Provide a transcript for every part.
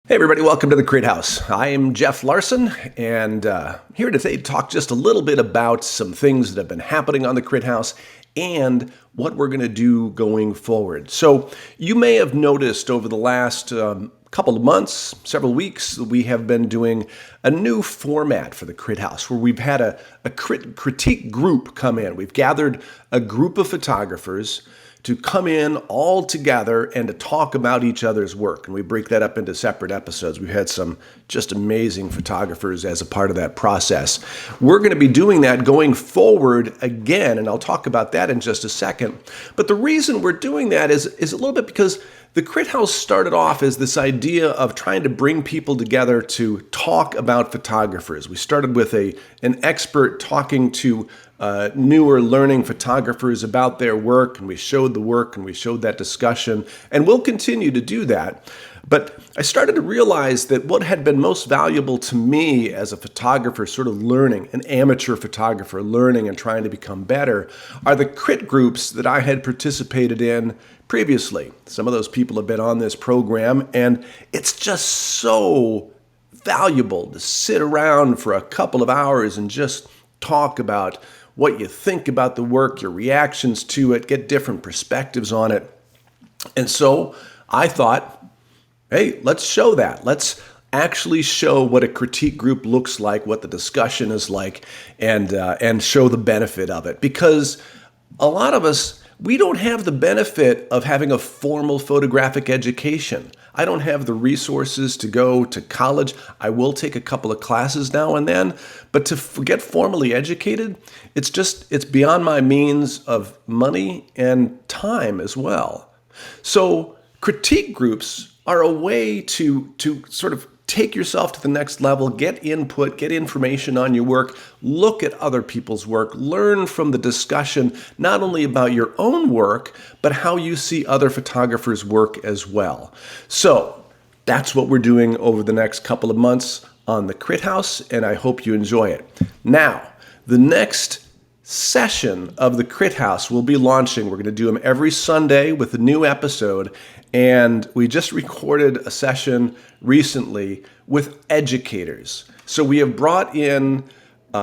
Hey everybody, welcome to the Crit House. I am Jeff Larson, and here today to talk just a little bit about some things that have been happening on the Crit House and what we're going to do going forward. So you may have noticed over the last couple of months, several weeks, we have been doing a new format for the Crit House where we've had a critique group come in. We've gathered a group of photographers to come in all together and to talk about each other's work. And we break that up into separate episodes. We've had some just amazing photographers as a part of that process. We're going to be doing that going forward again, and I'll talk about that in just a second. But the reason we're doing that is a little bit because the Crit House started off as this idea of trying to bring people together to talk about photographers. We started with an expert talking to newer learning photographers about their work, and we showed the work and we showed that discussion, and we'll continue to do that. But I started to realize that what had been most valuable to me as a photographer, sort of learning, an amateur photographer, learning and trying to become better, are the crit groups that I had participated in previously. Some of those people have been on this program, and it's just so valuable to sit around for a couple of hours and just talk about what you think about the work, your reactions to it, get different perspectives on it. And so I thought, hey, let's show that. Let's actually show what a critique group looks like, what the discussion is like, and show the benefit of it. Because a lot of us, we don't have the benefit of having a formal photographic education. I don't have the resources to go to college. I will take a couple of classes now and then, but to get formally educated, it's beyond my means of money and time as well. So critique groups are a way to sort of take yourself to the next level, get input, get information on your work, look at other people's work, learn from the discussion, not only about your own work, but how you see other photographers' work as well. So that's what we're doing over the next couple of months on the Crit House, and I hope you enjoy it. Now, the next session of the Crit House will be launching. We're going to do them every Sunday with a new episode. And we just recorded a session recently with educators. So we have brought in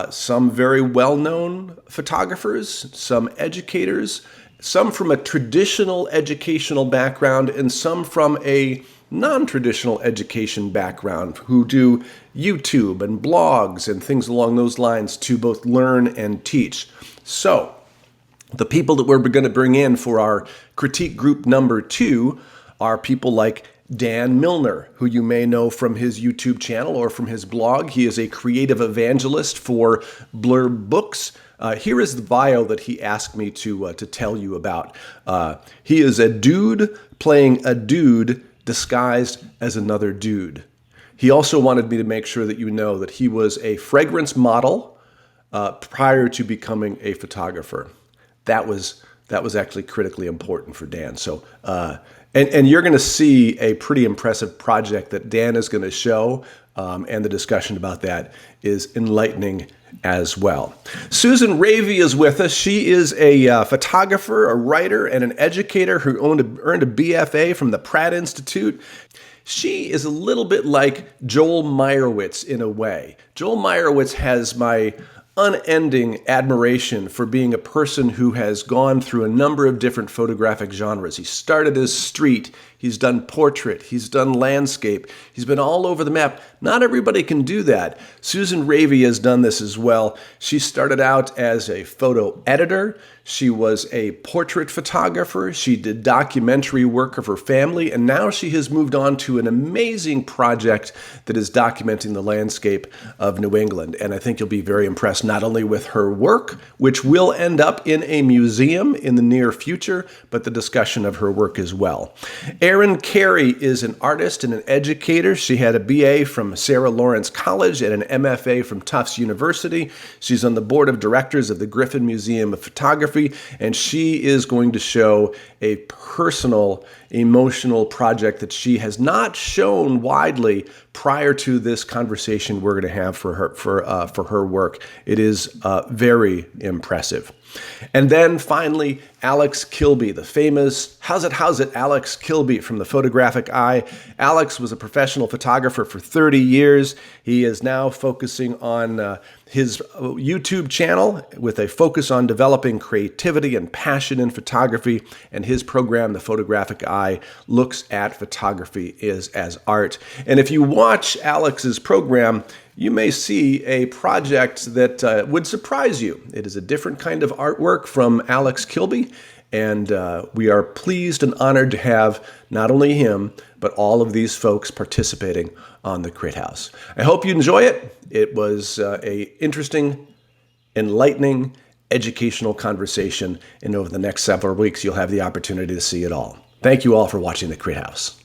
some very well-known photographers, some educators, some from a traditional educational background, and some from a non-traditional education background who do YouTube and blogs and things along those lines to both learn and teach. So the people that we're going to bring in for our critique group number 2 are people like Dan Milnor, who you may know from his YouTube channel or from his blog. He is a creative evangelist for Blurb Books. Here is the bio that he asked me to tell you about. He is a dude playing a dude disguised as another dude. He also wanted me to make sure that you know that he was a fragrance model prior to becoming a photographer. That was actually critically important for Dan. So, and you're going to see a pretty impressive project that Dan is going to show, and the discussion about that is enlightening as well. Suzanne Revy is with us. She is a photographer, a writer, and an educator who earned a BFA from the Pratt Institute. She is a little bit like Joel Meyerowitz in a way. Joel Meyerowitz has my unending admiration for being a person who has gone through a number of different photographic genres. He started as street, he's done portrait, he's done landscape, he's been all over the map. Not everybody can do that. Suzanne Revy has done this as well. She started out as a photo editor. She was a portrait photographer. She did documentary work of her family, and now she has moved on to an amazing project that is documenting the landscape of New England. And I think you'll be very impressed not only with her work, which will end up in a museum in the near future, but the discussion of her work as well. Erin Carey is an artist and an educator. She had a BA from Sarah Lawrence College and an MFA from Tufts University. She's on the board of directors of the Griffin Museum of Photography, and she is going to show a personal, emotional project that she has not shown widely prior to this conversation we're going to have for her work. It is very impressive. And then finally, Alex Kilby, the famous How's it, Alex Kilby from the Photographic Eye. Alex was a professional photographer for 30 years. He is now focusing on his YouTube channel with a focus on developing creativity and passion in photography. And his program, The Photographic Eye, looks at photography as art. And if you watch Alex's program, you may see a project that would surprise you. It is a different kind of artwork from Alex Kilby, and we are pleased and honored to have not only him, but all of these folks participating on the Crit House. I hope you enjoy it. It was a interesting, enlightening, educational conversation, and over the next several weeks, you'll have the opportunity to see it all. Thank you all for watching the Crit House.